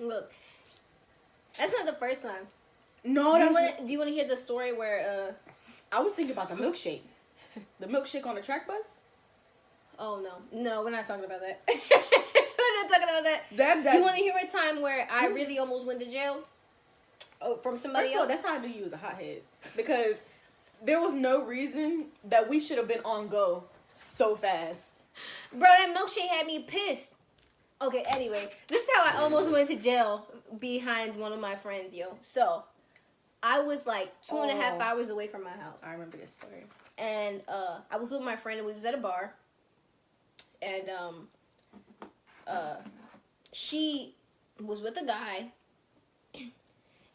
Look, that's not the first time. No, do you want to hear the story where I was thinking about the milkshake. The milkshake on the track bus? Oh no, we're not talking about that. We're not talking about that. You want to hear a time where I really almost went to jail? Oh, from somebody else? That's how I knew you was a hothead. Because there was no reason that we should have been on go so fast. Bro, that milkshake had me pissed. Okay, anyway, this is how I almost went to jail behind one of my friends, yo. So, I was like 2.5 hours away from my house. I remember this story. And I was with my friend and we was at a bar. And she was with a guy.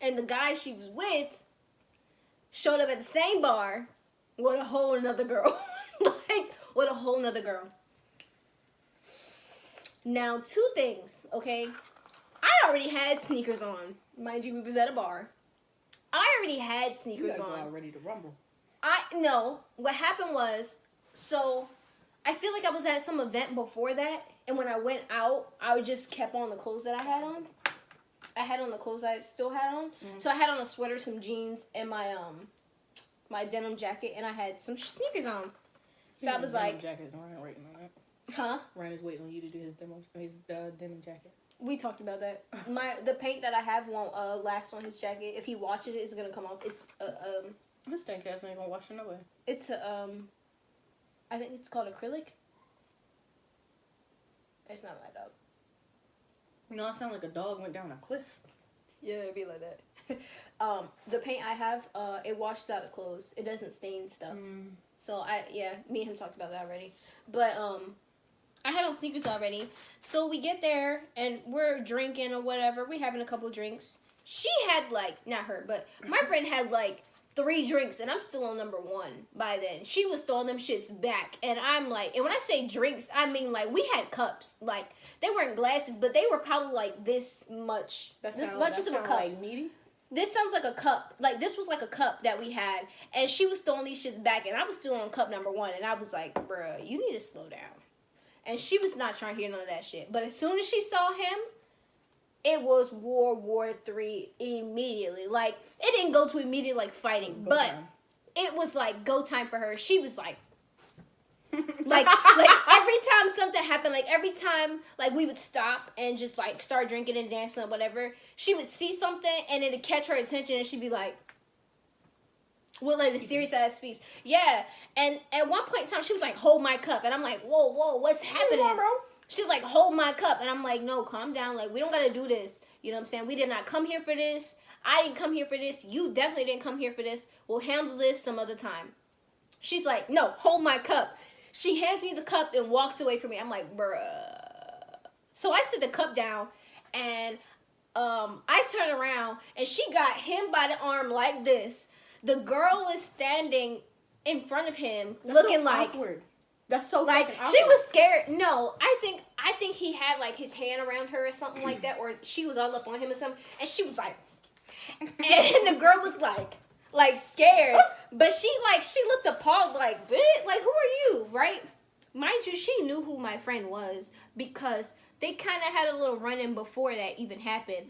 And the guy she was with showed up at the same bar with a whole nother girl. With a whole nother girl. Now, 2 things, okay? I already had sneakers on. Mind you, we was at a bar. I already had sneakers on. You were ready to rumble. No. What happened was, so I feel like I was at some event before that, and when I went out, I just kept on the clothes that I had on. I had on the clothes I still had on. Mm-hmm. So I had on a sweater, some jeans, and my denim jacket, and I had some sneakers on. So I was like, jackets, Ryan waiting on that. Huh? Ryan is waiting on you to do his denim jacket. We talked about that. The paint that I have won't last on his jacket. If he washes it, it's gonna come off. It's This thing cast ain't gonna wash it no way. It's I think it's called acrylic. It's not my dog. You know, I sound like a dog went down a cliff. Yeah, it'd be like that. The paint I have, it washes out the clothes. It doesn't stain stuff. So me and him talked about that already. But I had on sneakers already. So we get there and we're drinking or whatever. We're having a couple drinks. She had not her, but my friend had 3 drinks and I'm still on number 1 by then. She was throwing them shits back. And I'm like, and when I say drinks, I mean we had cups. They weren't glasses, but they were probably this much. This much of a cup. Like meaty? This sounds like a cup. This was like a cup that we had. And she was throwing these shits back. And I was still on cup number 1. And I was like, bruh, you need to slow down. And she was not trying to hear none of that shit. But as soon as she saw him, it was World War III immediately. It didn't go to immediate, fighting. But it was, go time for her. She was like every time something happened, every time, we would stop and just, start drinking and dancing or whatever, she would see something and it'd catch her attention and she'd be like, with, the serious-ass face. Yeah. And at one point in time, she was like, hold my cup. And I'm like, whoa, what's happening? On, bro? She's like, hold my cup. And I'm like, no, calm down. We don't got to do this. You know what I'm saying? We did not come here for this. I didn't come here for this. You definitely didn't come here for this. We'll handle this some other time. She's like, no, hold my cup. She hands me the cup and walks away from me. I'm like, bruh. So I sit the cup down and I turn around and she got him by the arm like this. The girl was standing in front of him, looking so awkward. That's so awkward. She was scared. No, I think he had his hand around her or something like that, or she was all up on him or something, and she was like, and the girl was scared, but she looked appalled, bitch, who are you, right? Mind you, she knew who my friend was because they kind of had a little run-in before that even happened.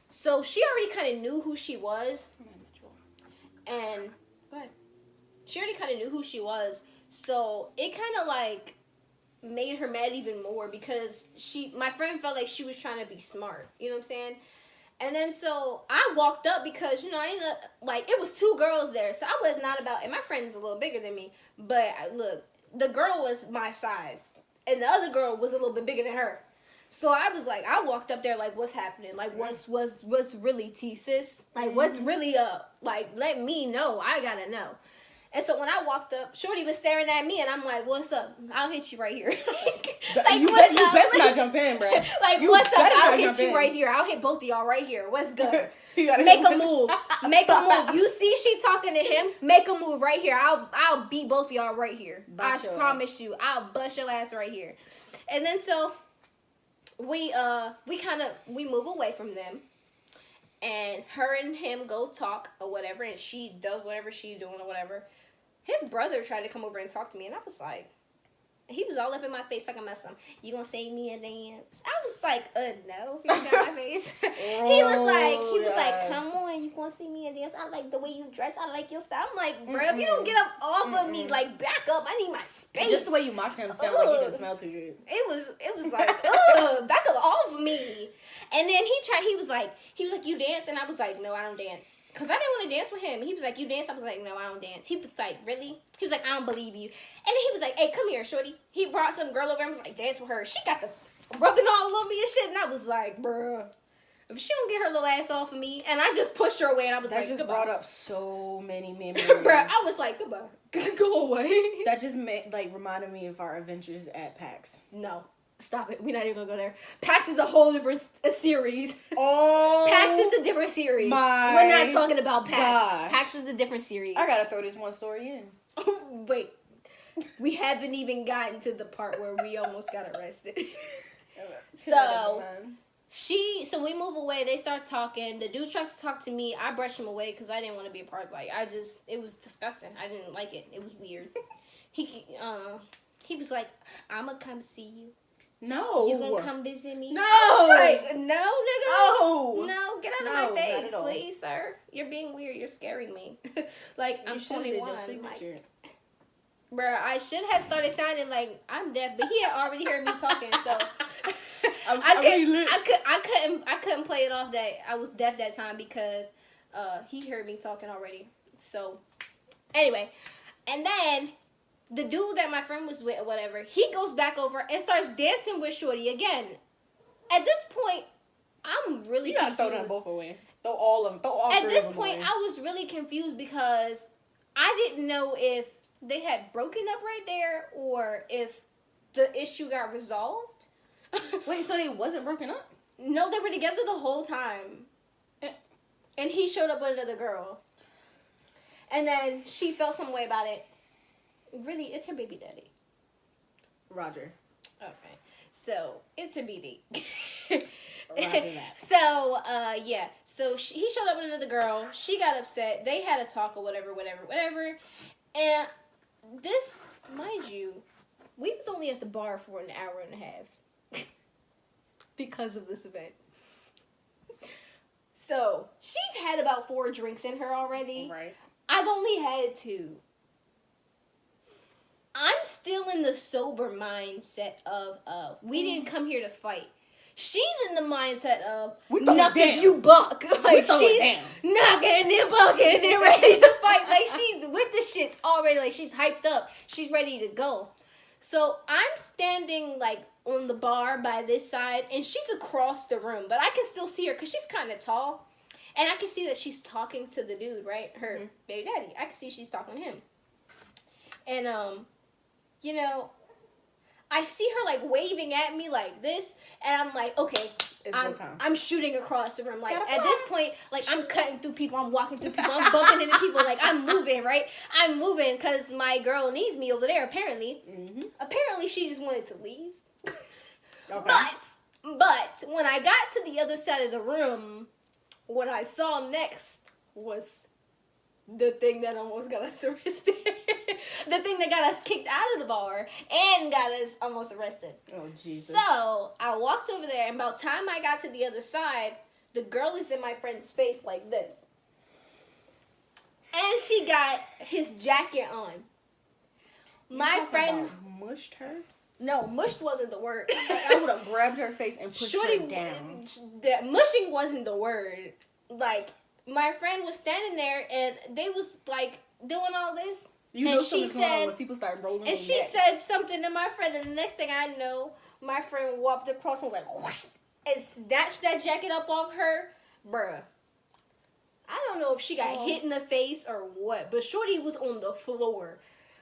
So she already kind of knew who she was. And she already kind of knew who she was. So it kind of made her mad even more because my friend felt like she was trying to be smart. You know what I'm saying? And then so I walked up because, it was 2 girls there. So I was not about, and my friend's a little bigger than me. But look, the girl was my size. And the other girl was a little bit bigger than her. So I was I walked up there what's happening? What's really tea, sis? What's really up? Let me know. I gotta know. And so when I walked up, Shorty was staring at me, and I'm like, what's up? I'll hit you right here. You better not jump in, bro. What's up? I'll hit you right here. I'll hit both of y'all right here. What's good? Make a move. Make a move. You see she talking to him? Make a move right here. I'll beat both of y'all right here. I promise you. I'll bust your ass right here. And then so we move away from them, and her and him go talk or whatever, and she does whatever she's doing or whatever. His brother tried to come over and talk to me, and I was like, he was all up in my face talking about something. You gonna sing me a dance? I was was like, no, if you got my face. He was like, come on, you gonna see me and dance? I like the way you dress. I like your style. I'm like, bro, if you don't get up off of me, like, back up. I need my space. Just the way you mocked him sounded like he didn't smell too good. It was like, back up off of me. And then he was like, you dance? And I was like, no, I don't dance. Because I didn't want to dance with him. He was like, you dance? I was like, no, I don't dance. He was like, really? He was like, I don't believe you. And then he was like, hey, come here, shorty. He brought some girl over and was like, dance with her. She got the rubbing all over me and shit. And I was like, bruh, if she don't get her little ass off of me. And I just pushed her away and I was that like, just goodbye. brought up so many memories. Bruh, I was like, goodbye. Go away. That just reminded me of our adventures at PAX. No. Stop it. We're not even going to go there. PAX is a whole different series. Oh. PAX is a different series. We're not talking about PAX. Gosh. PAX is a different series. I got to throw this one story in. Wait. We haven't even gotten to the part where we almost got arrested. So we move away. They start talking. The dude tries to talk to me. I brush him away because I didn't want to be a part of it. It was disgusting. I didn't like it. It was weird. He was like, I'm going to come see you. No. You gonna come visit me? No. I was like, no, nigga. No. No, get out of my face, please, sir. You're being weird. You're scaring me. Like, I'm 21. Like, bruh, I should have started sounding like I'm deaf, but he had already heard me talking, so I couldn't play it off that I was deaf that time because he heard me talking already. So anyway, and then the dude that my friend was with or whatever, he goes back over and starts dancing with Shorty again. At this point, I'm really confused. Throw them both away. Throw all of them. Throw all At three this of them point, away. I was really confused because I didn't know if they had broken up right there or if the issue got resolved. Wait, so they wasn't broken up? No, they were together the whole time. And he showed up with another girl. And then she felt some way about it. Really, it's her baby daddy. Roger. Okay. So, it's her BD. Roger that. So, yeah. So, he showed up with another girl. She got upset. They had a talk or whatever. And this, mind you, we was only at the bar for an hour and a half. Because of this event. So, she's had about 4 drinks in her already. Right. I've only had 2. I'm still in the sober mindset of, we didn't come here to fight. She's in the mindset of, knocking you buck. Like, she's knocking and bucking and ready to fight. Like, she's with the shits already. Like, she's hyped up. She's ready to go. So, I'm standing, like, on the bar by this side, and she's across the room. But I can still see her because she's kind of tall. And I can see that she's talking to the dude, right? Her baby daddy. I can see she's talking to him. And, you know, I see her, like, waving at me like this, and I'm like, okay, I'm shooting across the room. Like, at this point, like, I'm cutting through people, I'm walking through people, I'm bumping into people, like, I'm moving, right? I'm moving because my girl needs me over there, apparently. Mm-hmm. Apparently, she just wanted to leave. Okay. But, when I got to the other side of the room, what I saw next was the thing that almost got us arrested. The thing that got us kicked out of the bar and got us almost arrested. Oh, Jesus. So, I walked over there, and about the time I got to the other side, the girl is in my friend's face like this. And she got his jacket on. My friend mushed her? No, mushed wasn't the word. I would have grabbed her face and pushed her down. Mushing wasn't the word. Like, my friend was standing there, and they was, like, doing all this. You know something's going on when people start rolling. And she said something to my friend, and the next thing I know, my friend walked across and was like, whoosh, and snatched that jacket up off her. Bruh. I don't know if she got hit in the face or what, but Shorty was on the floor.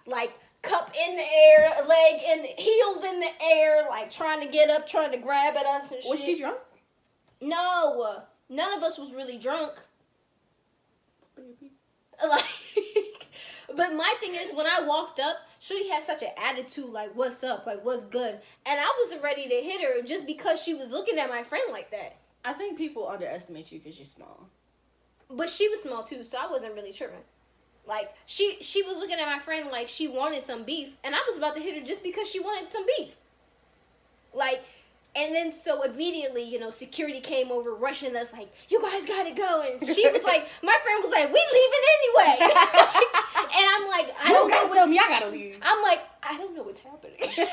Like, cup in the air, leg in the, heels in the air, like, trying to get up, trying to grab at us and shit. Was she drunk? No. None of us was really drunk. Like... But my thing is, when I walked up, Shorty had such an attitude, like, what's up, like, what's good? And I wasn't ready to hit her just because she was looking at my friend like that. I think people underestimate you because you're small. But she was small, too, so I wasn't really tripping. Like, she was looking at my friend like she wanted some beef, and I was about to hit her just because she wanted some beef. Like, And then so immediately, you know, security came over, rushing us like, you guys gotta go. And she was like, my friend was like, we leaving anyway. And I'm like, I don't know. Tell me I gotta leave. I'm like, I don't know what's happening.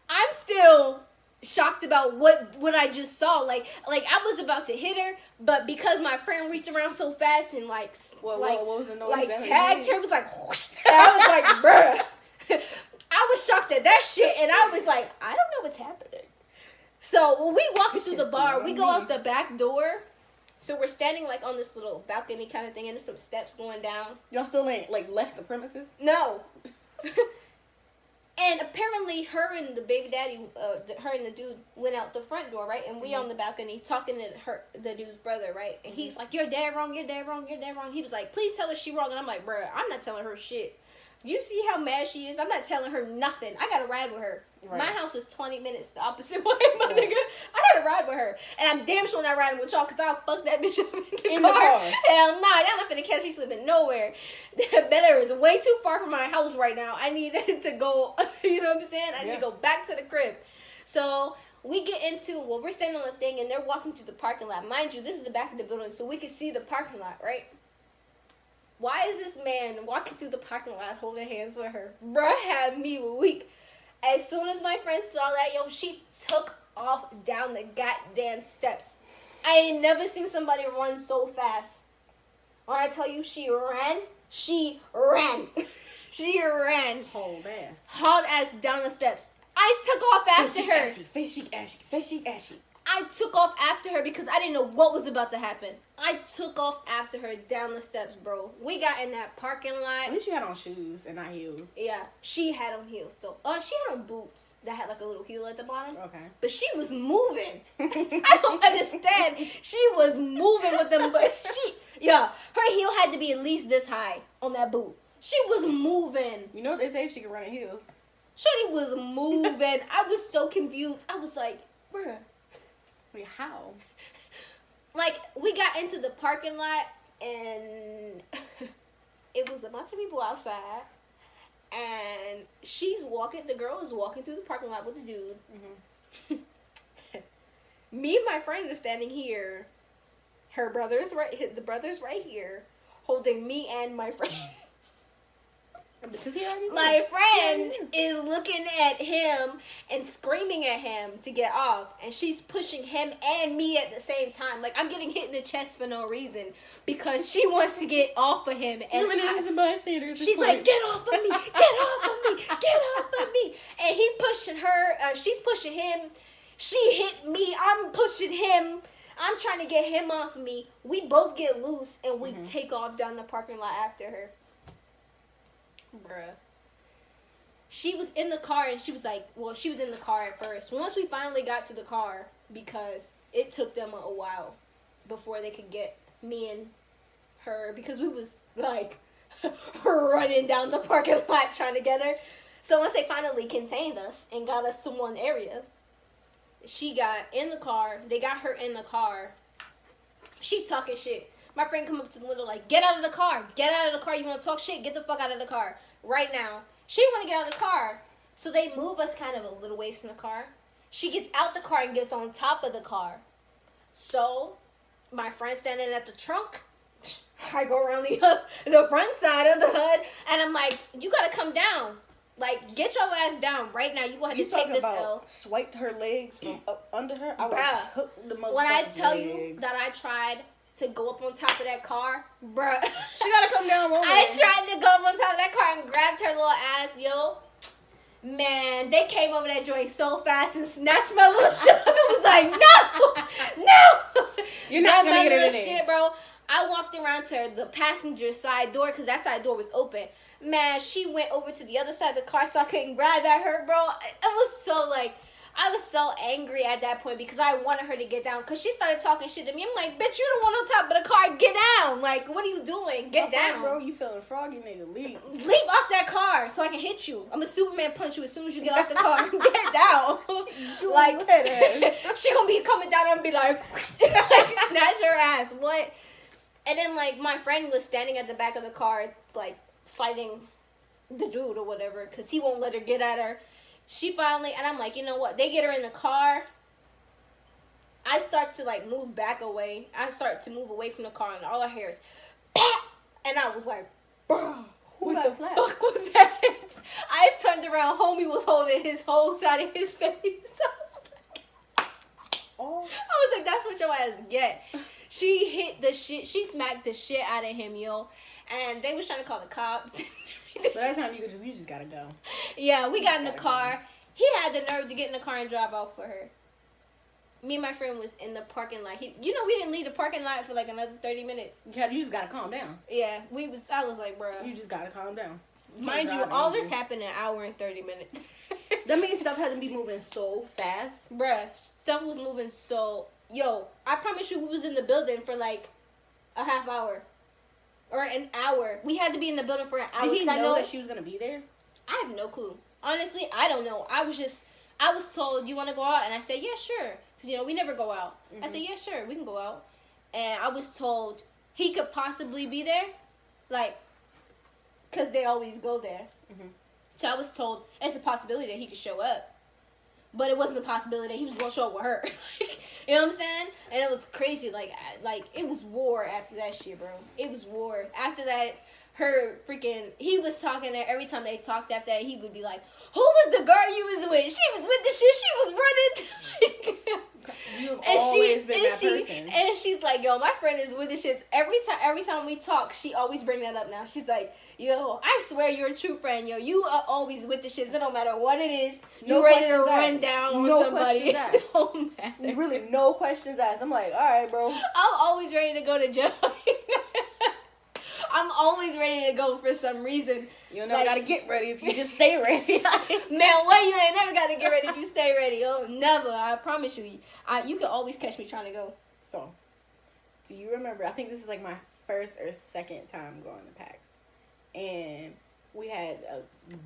I'm still shocked about what I just saw. Like I was about to hit her, but because my friend reached around so fast and what was the noise? Like tagged her, it was like whoosh, and I was like, bruh. I was shocked at that shit, and I was like, I don't know what's happening. So when we walking through the bar, we go out the back door. So we're standing like on this little balcony kind of thing, and there's some steps going down. Y'all still ain't like left the premises? No. And apparently, her and the baby daddy, her and the dude went out the front door, right? And we on the balcony talking to the dude's brother, right? And he's like, "You're dead wrong. You're dead wrong. You're dead wrong." He was like, "Please tell her she wrong." And I'm like, "Bruh, I'm not telling her shit. You see how mad she is? I'm not telling her nothing. I gotta ride with her. Right. My house is 20 minutes the opposite way, my nigga. I gotta ride with her. And I'm damn sure not riding with y'all because I'll fuck that bitch up in the car. Hell nah, y'all not finna catch me slipping nowhere. Bel-Air is way too far from my house right now. I need to go, you know what I'm saying? I need to go back to the crib. So we get into, we're standing on the thing and they're walking through the parking lot. Mind you, this is the back of the building, so we can see the parking lot, right? Why is this man walking through the parking lot holding hands with her? Bruh had me weak. As soon as my friend saw that, yo, she took off down the goddamn steps. I ain't never seen somebody run so fast. When I tell you she ran, she ran. She ran. Hauled ass down the steps. I took off after her. Fishy, ashy. I took off after her because I didn't know what was about to happen. I took off after her down the steps, bro. We got in that parking lot. At least you had on shoes and not heels. Yeah, she had on heels though. She had on boots that had like a little heel at the bottom. Okay. But she was moving. I don't understand. She was moving with them, but her heel had to be at least this high on that boot. She was moving. You know what they say? She can run in heels. Shorty was moving. I was so confused. I was like, bruh. How? Like, we got into the parking lot, and it was a bunch of people outside, and the girl is walking through the parking lot with the dude. Mm-hmm. Me and my friend are standing here. The brother's right here, holding me and my friend. My friend is looking at him and screaming at him to get off, and she's pushing him and me at the same time. Like, I'm getting hit in the chest for no reason because she wants to get off of him. And she's like, "Get off of me! Get off of me! Get off of me!" And he pushing her. She's pushing him. She hit me. I'm pushing him. I'm trying to get him off of me. We both get loose and we take off down the parking lot after her. Bruh. She was in the car and she was like, she was in the car at first. Once we finally got to the car, because it took them a while before they could get me and her, because we was like running down the parking lot trying to get her. So once they finally contained us and got us to one area, she got in the car. They got her in the car. She talking shit. My friend come up to the window like, "Get out of the car. Get out of the car. You want to talk shit? Get the fuck out of the car. Right now." She want to get out of the car. So they move us kind of a little ways from the car. She gets out the car and gets on top of the car. So my friend standing at the trunk. I go around the front side of the hood. And I'm like, "You got to come down. Like, get your ass down right now. You going to have to take this L." Swiped her legs from up under her. I would have took the motherfucker's When I tell legs. you that I tried to go up on top of that car, bruh. She gotta come down one way. I tried to go up on top of that car and grabbed her little ass, yo. Man, they came over that joint so fast and snatched my little shit. I was like, no. You're not gonna get it in shit, bro. I walked around to the passenger side door because that side door was open. Man, she went over to the other side of the car so I couldn't grab at her, bro. I was so angry at that point because I wanted her to get down because she started talking shit to me. I'm like, "Bitch, you the one on top of the car. Get down. Like, what are you doing? Get down." Bro, you feeling froggy, nigga. Leave off that car so I can hit you. I'm a Superman punch you as soon as you get off the car. Get down. Like, she gonna be coming down and be like snatch her ass. What? And then, like, my friend was standing at the back of the car, like, fighting the dude or whatever because he won't let her get at her. she finally, and I'm like, you know what? They get her in the car. I start to like move back away. I start to move away from the car, and all her hair is, and I was like, bro, who the fuck was that? I turned around. Homie was holding his whole side of his face. I was like, that's what your ass get. She hit the shit. She smacked the shit out of him, yo. And they was trying to call the cops. But that time you just gotta go. Yeah, we got in the car. He had the nerve to get in the car and drive off for her. Me and my friend was in the parking lot. We didn't leave the parking lot for like another 30 minutes. You just gotta calm down. Yeah, I was like, bro. You just gotta calm down. Mind you, all this happened in an hour and 30 minutes. That means stuff had to be moving so fast. Bruh, stuff was moving so... Yo, I promise you we was in the building for like a half hour. Or an hour. We had to be in the building for an hour. Did he know that she was going to be there? I have no clue. Honestly, I don't know. I was told, you want to go out? And I said, yeah, sure. Because, we never go out. Mm-hmm. I said, yeah, sure, we can go out. And I was told he could possibly be there. Like, because they always go there. Mm-hmm. So I was told it's a possibility that he could show up. But it wasn't a possibility that he was going to show up with her. You know what I'm saying? And it was crazy. Like it was war after that shit, bro. It was war. After that, he was talking there. Every time they talked after that, he would be like, who was the girl you was with? She was with the shit. She was running. You've always been that person. And she's like, yo, my friend is with the shit. Every time we talk, she always bring that up now. She's like, yo, I swear you're a true friend, yo. You are always with the shits. It don't matter what it is. You ready to run down on somebody. It don't matter. Really, no questions asked. I'm like, all right, bro. I'm always ready to go to jail. I'm always ready to go for some reason. You never gotta get ready if you just stay ready. Man, what? You ain't never gotta get ready if you stay ready. Oh, never. I promise you. You can always catch me trying to go. So, do you remember? I think this is like my first or second time going to PAX. And we had a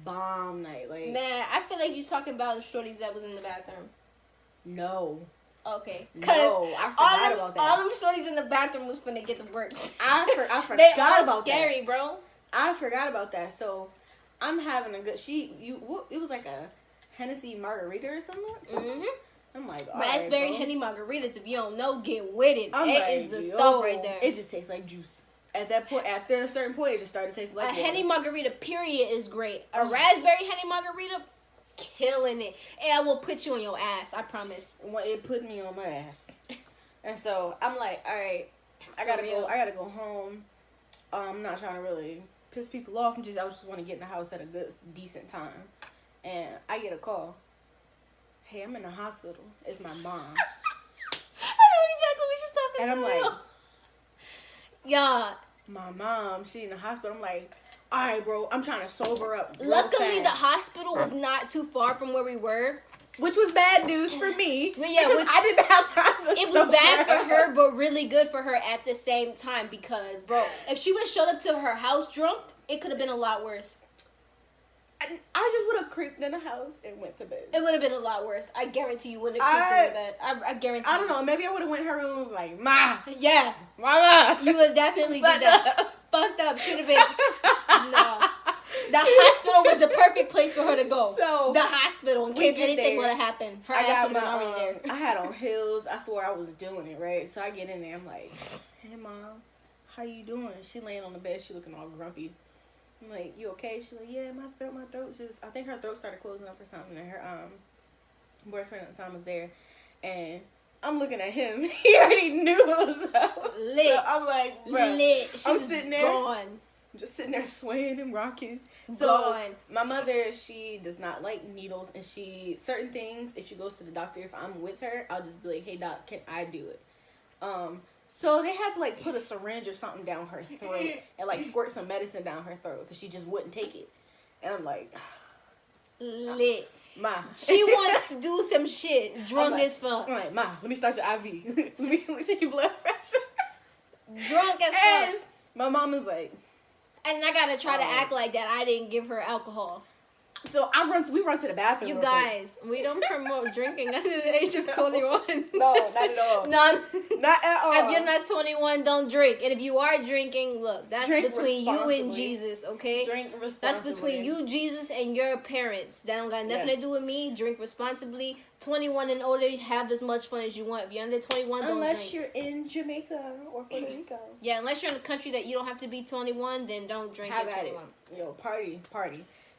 bomb night. Like, man, I feel like you're talking about the shorties that was in the bathroom. No. Okay. No, I forgot about that. All them shorties in the bathroom was finna get the work. I forgot they about that. Scary, bro. I forgot about that. So, I'm having a good... It was like a Hennessy margarita or something. Mm-hmm. I'm like, all raspberry right, Henny margaritas, if you don't know, get with it. It is the yo, stuff right there. It just tastes like juice. At that point, after a certain point, it just started tasting like water. Henny margarita, period, is great. A raspberry Henny margarita, killing it. And I will put you on your ass, I promise. Well, it put me on my ass. And so, I'm like, all right, I gotta go home. I'm not trying to really piss people off. I just want to get in the house at a good, decent time. And I get a call. Hey, I'm in the hospital. It's my mom. I know exactly what you're talking about. And I'm like, yeah. My mom, she in the hospital. I'm like, all right, bro, I'm trying to sober up. Luckily, the hospital was not too far from where we were. Which was bad news for me. Yeah, because I didn't have time to It was bad for her, but really good for her at the same time. Because, bro, if she would have showed up to her house drunk, it could have been a lot worse. I just would have creeped in the house and went to bed. It would have been a lot worse. I guarantee you wouldn't have creeped in bed. I guarantee. I don't know. Maybe I would have went in her room and was like, Ma. Yeah. Mama. You would definitely do that. Fucked up. Should have been. No. The hospital was the perfect place for her to go. So the hospital, in case anything would have happened. Her ass would have been already there. I had on heels. I swore I was doing it, right? So I get in there. I'm like, hey, Mom. How you doing? She laying on the bed. She looking all grumpy. I'm like, you okay? She's like, yeah, my throat just, I think her throat started closing up or something. And her boyfriend at the time was there. And I'm looking at him. He already knew it was up. Lit. So I'm like, bro. Lit. I'm sitting there. Gone. Just sitting there swaying and rocking. So gone. My mother, she does not like needles. And certain things, if she goes to the doctor, if I'm with her, I'll just be like, hey, doc, can I do it? So they had to, like, put a syringe or something down her throat and, like, squirt some medicine down her throat because she just wouldn't take it. And I'm like... Lit. Ma. She wants to do some shit. Drunk as fuck. I'm like, Ma, let me start your IV. let me take your blood pressure. Drunk as fuck. And my mom is like... And I gotta try to act like that I didn't give her alcohol. So we run to the bathroom. You guys, we don't promote drinking under the age of 21. No, not at all. None. Not at all. If you're not 21, don't drink. And if you are drinking, look, that's Drink between you and Jesus, okay? Drink responsibly. That's between you, Jesus, and your parents. That don't got nothing to do with me. Drink responsibly. 21 and older, have as much fun as you want. If you're under 21, don't drink. Unless you're in Jamaica or Puerto Rico. Yeah, unless you're in a country that you don't have to be 21, then don't drink at 21. Yo, party.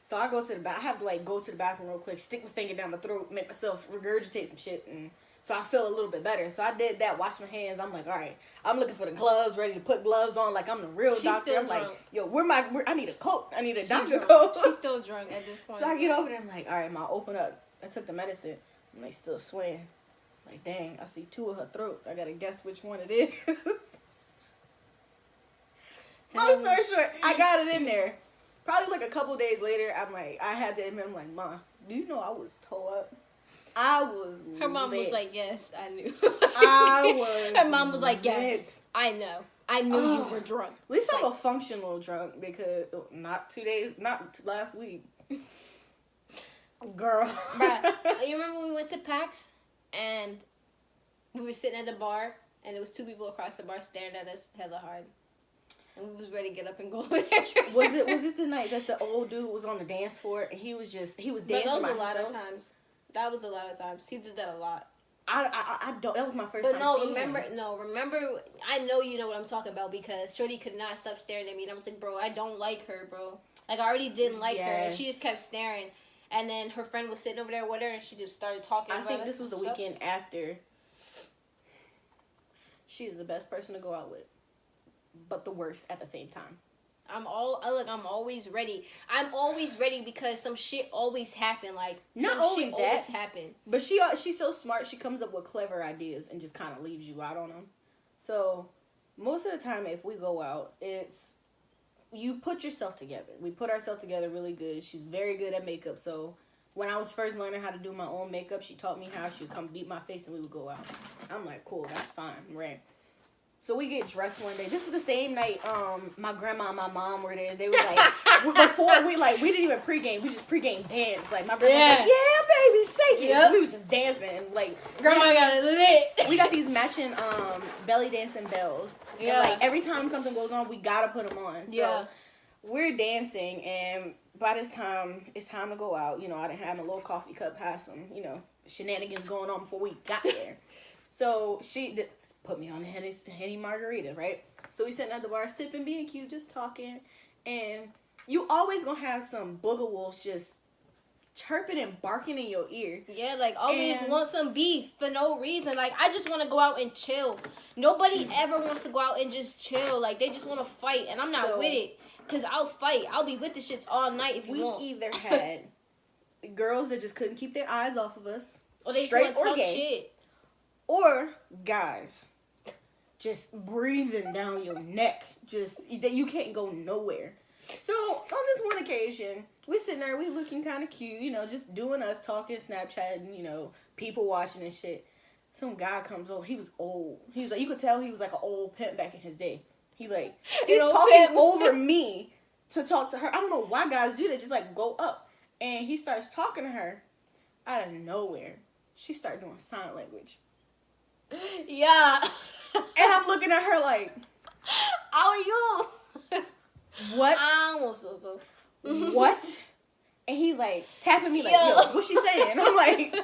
So I go to the I have to like go to the bathroom real quick, stick my finger down my throat, make myself regurgitate some shit, and so I feel a little bit better. So I did that, washed my hands. I'm like, all right, I'm looking for the gloves, ready to put gloves on, like I'm the real doctor. I'm drunk. Like, yo, I need a coat. I need a doctor coat. She's still drunk at this point. So I get over there. I'm like, all right, ma, open up. I took the medicine. I'm like, still swaying. Like, dang, I see two of her throat. I gotta guess which one it is. Long story short, I got it in there. Probably like a couple days later, I'm like, I had to admit, I'm like, Ma, do you know I was tore up? I was Her mom lit. was like, yes, I knew. I was Her mom was like, lit. yes, I know. I knew you were drunk. At least like, I'm a functional drunk because not last week. Girl. Bruh, you remember when we went to PAX and we were sitting at the bar and there was two people across the bar staring at us hella hard. And we was ready to get up and go over there. Was it the night that the old dude was on the dance floor and he was dancing? But that was a lot of times. That was a lot of times. He did that a lot. I don't. That was my first but time. Remember. I know you know what I'm talking about because Shorty could not stop staring at me, and I was like, bro, I don't like her, bro. Like I already didn't like her, and she just kept staring. And then her friend was sitting over there with her, and she just started talking. I think this was the weekend after. She's the best person to go out with, but the worst at the same time. I'm always ready. I'm always ready because some shit always happen. Like not some only shit that, always happen. But she's so smart. She comes up with clever ideas and just kind of leaves you out on them. So most of the time, if we go out, it's you put yourself together. We put ourselves together really good. She's very good at makeup. So when I was first learning how to do my own makeup, she taught me how. She would come beat my face and we would go out. I'm like, cool, that's fine, right? So we get dressed one day. This is the same night my grandma and my mom were there. They were like, before we didn't even pregame. We just pregame dance. Like my grandma was like, yeah, baby, shake it. Yep. We was just dancing. Like grandma got it lit. We got these matching belly dancing bells. Yeah. And, like every time something goes on, we gotta put them on. So we're dancing, and by this time it's time to go out. You know, I didn't have my little coffee cup, had some shenanigans going on before we got there. So she put me on the Henny margarita, right? So we sitting at the bar sipping, being cute, just talking. And you always gonna have some booger wolves just chirping and barking in your ear. Yeah, like always want some beef for no reason. Like I just want to go out and chill. Nobody ever wants to go out and just chill. Like they just want to fight, and I'm not with it. Cause I'll fight. I'll be with the shits all night if you want. We either had girls that just couldn't keep their eyes off of us, or they straight or talk gay, shit. Or guys just breathing down your neck, just that you can't go nowhere. So on this one occasion, we sitting there, we looking kind of cute, just doing us, talking, Snapchatting, people watching and shit. Some guy comes over. He was old. He's like, you could tell he was like an old pimp back in his day. He's talking over me to talk to her. I don't know why guys do that. Just like go up, and he starts talking to her out of nowhere. She started doing sign language. Yeah. And I'm looking at her like, how are you? What? What? And he's like tapping me like, yo, what's she saying? I'm like,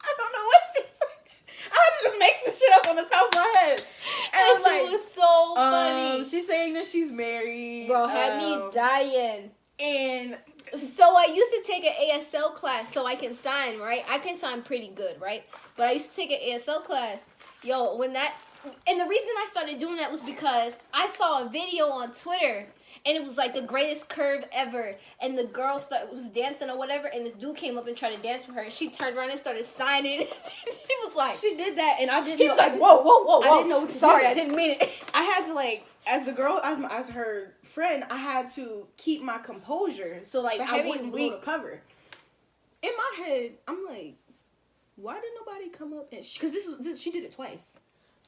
I don't know what she's saying. I had to just make some shit up on the top of my head. And that was so funny. She's saying that she's married. Bro, had me dying. And so I used to take an ASL class so I can sign, right? I can sign pretty good, right? But I used to take an ASL class. Yo, and the reason I started doing that was because I saw a video on Twitter, and it was like the greatest curve ever, and the girl was dancing or whatever, and this dude came up and tried to dance with her, and she turned around and started signing. He was like, she did that, and I didn't. He was like, whoa! I didn't know what to do. Sorry, I didn't mean it. I had to as the girl, as her friend, I had to keep my composure so I wouldn't blow the cover. In my head, I'm like, why did nobody come up and because she did it twice.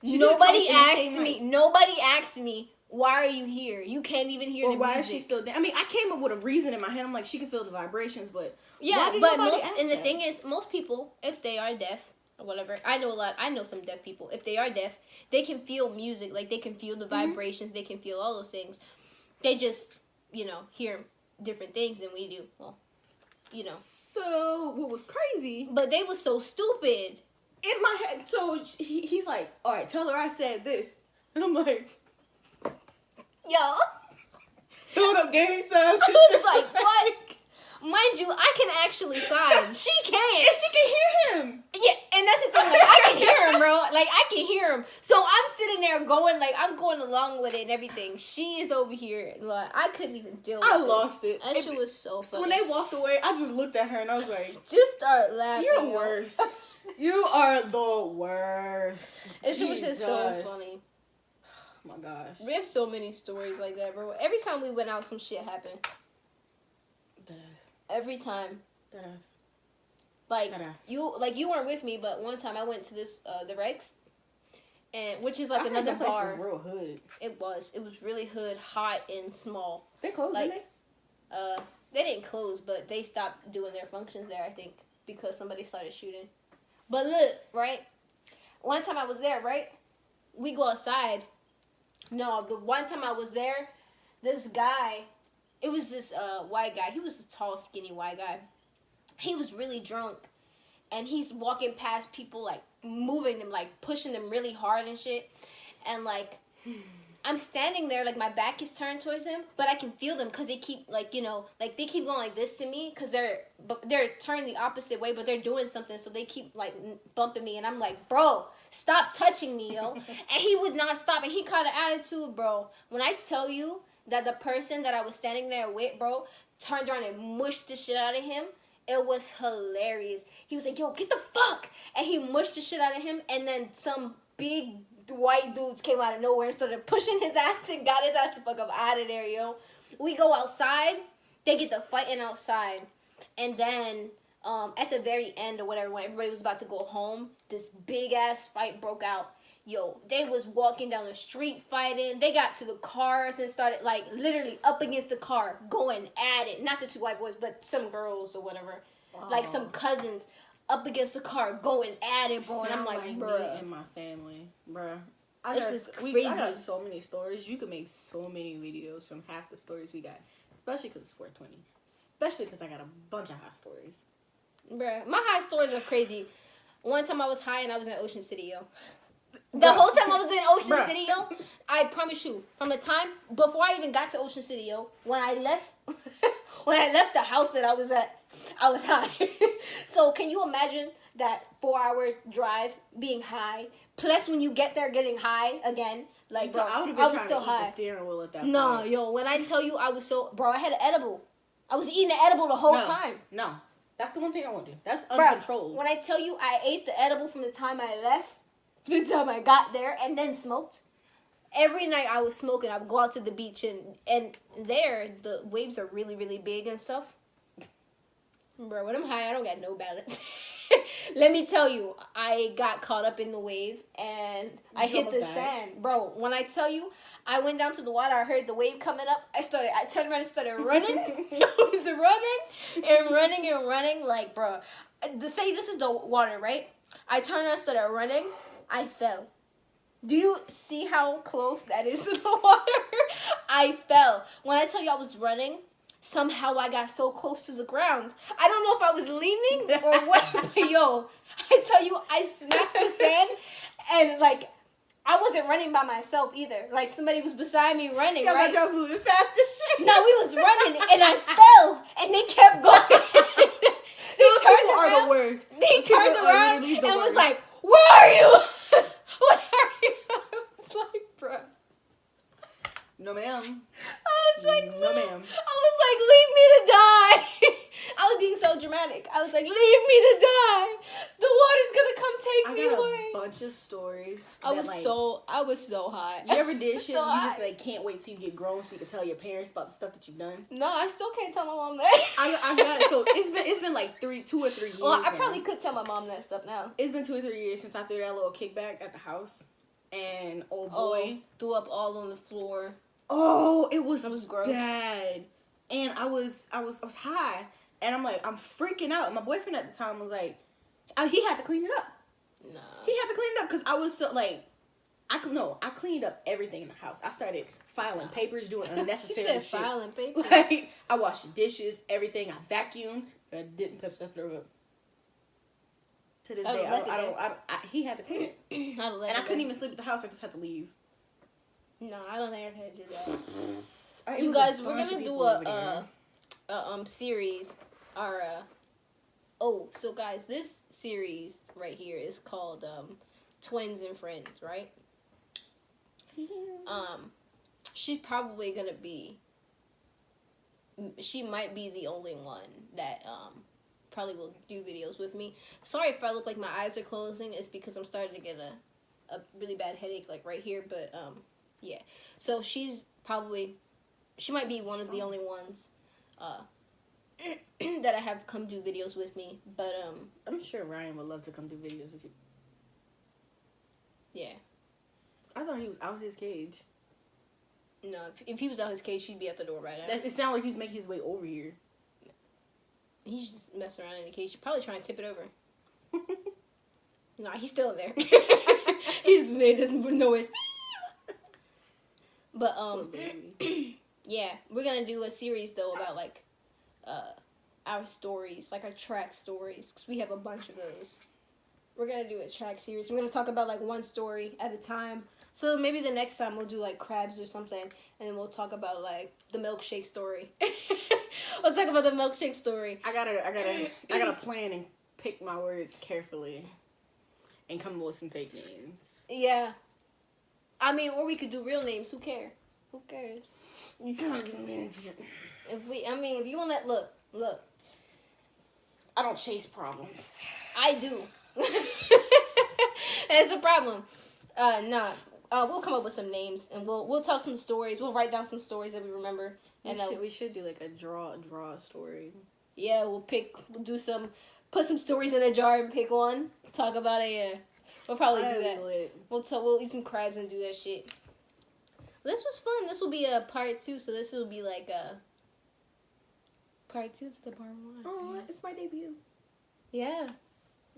Nobody asked me Why are you here? You can't even hear the music. Why is she still there? I mean, I came up with a reason in my head. I'm like, she can feel the vibrations, but yeah, but the thing is, most people, if they are deaf or whatever, I know some deaf people. If they are deaf, they can feel music. Like, they can feel the vibrations. They can feel all those things. They just, hear different things than we do. Well, So, what was crazy... But they was so stupid. In my head, so he's like, all right, tell her I said this. And I'm like... Yo. Throwing up gang signs. I was like, what? Mind you, I can actually sign. She can't. And she can hear him. Yeah, and that's the thing. Like, I can hear him, bro. Like, I can hear him. So I'm sitting there going, like, I'm going along with it and everything. She is over here. Like, I couldn't even deal with it. I lost it. That shit was so funny. So when they walked away, I just looked at her and I was like... Just start laughing. You're the worst. You are the worst. It was just so funny. Oh my gosh. We have so many stories like that, bro. Every time we went out, some shit happened. Every time. Like, you weren't with me, but one time I went to this, the Rex, and which is like another bar. Place was real hood. It was really hood, hot, and small. They closed, didn't they? They didn't close, but they stopped doing their functions there, I think, because somebody started shooting. But look, right? One time I was there, right? We go outside. No, the one time I was there, this guy, it was this white guy. He was a tall, skinny white guy. He was really drunk, and he's walking past people, like, moving them, like, pushing them really hard and shit. And, like, I'm standing there, like, my back is turned towards him, but I can feel them because they keep, like, they keep going like this to me because they're turning the opposite way, but they're doing something, so they keep, like, bumping me. And I'm like, bro, stop touching me, yo. And he would not stop, and he caught an attitude, bro. When I tell you that the person that I was standing there with, bro, turned around and mushed the shit out of him, it was hilarious. He was like, yo, get the fuck! And he mushed the shit out of him, and then some big white dudes came out of nowhere and started pushing his ass and got his ass the fuck up out of there, yo. We go outside. They get the fighting outside. And then at the very end or whatever, when everybody was about to go home, this big-ass fight broke out. Yo, they was walking down the street fighting. They got to the cars and started, like, literally up against the car, going at it. Not the two white boys, but some girls or whatever. Wow. Like, some cousins up against the car, going at it, bro. And I'm like, bruh. Me and my family, bruh. This is crazy. I got so many stories. You could make so many videos from half the stories we got. Especially because it's 420. Especially because I got a bunch of high stories. Bruh, my high stories are crazy. One time I was high and I was in Ocean City, yo. The whole time I was in Ocean City, yo, I promise you, from the time before I even got to Ocean City, yo, when I left the house that I was at, I was high. So can you imagine that 4-hour drive being high, plus when you get there getting high again? Like, bro, I was so high. The steering wheel at that point. No, yo, when I tell you I was so, bro, I had an edible. I was eating the edible the whole time. No, that's the one thing I won't do. That's uncontrolled. Bro, when I tell you I ate the edible from the time I left, the time I got there, and then smoked. Every night I was smoking. I would go out to the beach, and there, the waves are really, really big and stuff. Bro, when I'm high, I don't got no balance. Let me tell you, I got caught up in the wave, and I hit the sand. Bro, when I tell you, I went down to the water, I heard the wave coming up, I turned around and started running. I was running, like, bro. To say this is the water, right? I turned around and started running. I fell. Do you see how close that is to the water? I fell. When I tell you I was running, somehow I got so close to the ground. I don't know if I was leaning or what, but yo, I tell you, I snapped the sand, and, like, I wasn't running by myself either. Like, somebody was beside me running, yeah, right? Y'all was moving fast as shit. No, we was running, and I fell, and they kept going. Those people are the worst. They turned around and was like, where are you? Where are you? I was like, bro. No, ma'am. I was like, no, ma'am. I was like, leave me to die. I was being so dramatic. I was like, leave me to die. The water's gonna come take me away. I got a bunch of stories. I was so high. You ever did shit? So you just like can't wait till you get grown so you can tell your parents about the stuff that you've done. No, I still can't tell my mom that. I got so it's been like 2 or 3 years. Well, I probably could tell my mom that stuff now. It's been 2 or 3 years since I threw that little kickback at the house. and old boy threw up all on the floor. Oh, it was gross. Bad. And I was high, and I'm like, I'm freaking out. And my boyfriend at the time was like, he had to clean it up. Nah. He had to clean it up because I was so like, I cleaned up everything in the house. I started filing papers, doing unnecessary she said shit. Filing papers. Like, I washed the dishes, everything. I vacuumed. I didn't touch stuff throw up. To this day, he had to clean it, and I couldn't even sleep at the house. I just had to leave. No, I don't think I could do that. It You was guys, a we're bunch gonna of do people over there. a series. So guys, this series right here is called Twins and Friends, right? She's probably gonna be. She might be the only one that probably will do videos with me. Sorry if I look like my eyes are closing. It's because I'm starting to get a really bad headache, like right here. But yeah. So she might be one of the only ones that I have come do videos with me. But I'm sure Ryan would love to come do videos with you. Yeah. I thought he was out of his cage. No, if he was out his cage, she'd be at the door right now. It sounded like he was making his way over here. He's just messing around in the cage. She's probably trying to tip it over. Nah, he's still in there. He's made this noise. But yeah, we're gonna do a series though about like our stories, like our track stories, because we have a bunch of those. We're gonna do a track series. We're gonna talk about like one story at a time. So maybe the next time we'll do like crabs or something, and then we'll talk about like the milkshake story. We'll talk about the milkshake story. I gotta plan and pick my words carefully, and come up with some fake names. Yeah, I mean, or we could do real names. Who cares? Who cares? If If you want to look. I don't chase problems. I do. That's a problem. We'll come up with some names and we'll tell some stories. We'll write down some stories that we remember. And we should do like a draw story. Yeah, put some stories in a jar and pick one. Talk about it. Yeah, we'll probably do that. We'll eat some crabs and do that shit. This was fun. This will be a part 2, so this will be like a part 2 to the part 1. Oh, it's my debut. Yeah.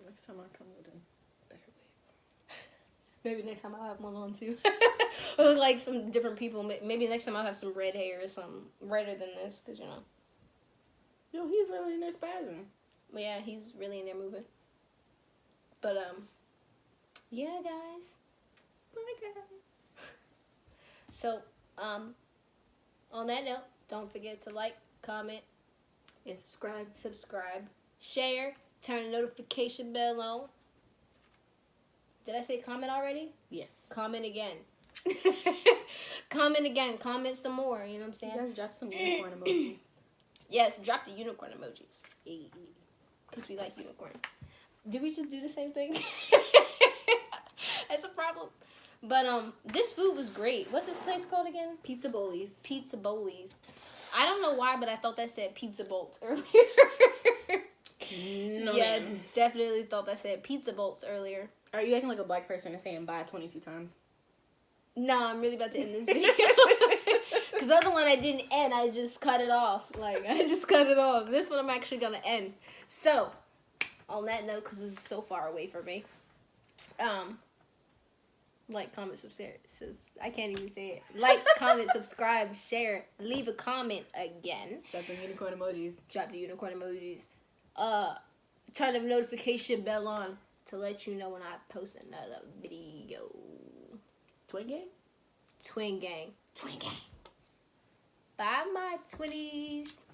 Next time I'll come with a better wig. Maybe next time I'll have one on too. Or like some different people. Maybe next time I'll have some red hair or something redder than this, because Yo, he's really in there spazzing. Yeah, he's really in there moving. But yeah, guys. Bye, guys. So on that note, don't forget to like, comment, and subscribe, share, turn the notification bell on. Did I say comment already? Yes. Comment again. Comment again. Comment some more. You know what I'm saying? You guys drop some unicorn emojis. Yes, drop the unicorn emojis. Because we like unicorns. Did we just do the same thing? That's a problem. But this food was great. What's this place called again? Pizza Bowlies. Pizza Bowlies. I don't know why, but I thought that said Pizza Bolts earlier. No, yeah, man. definitely thought that said Pizza Bolts earlier. Are you acting like a black person and saying bye 22 times? No, I'm really about to end this video. Because the other one I didn't end. I just cut it off. I just cut it off. This one I'm actually going to end. So, on that note, because this is so far away from me. Like, comment, subscribe. I can't even say it. Like, comment, subscribe, share. Leave a comment again. Drop the unicorn emojis. Drop the unicorn emojis. Turn the notification bell on to let you know when I post another video. Twin gang? Twin gang. Twin gang. Bye, my twinnies.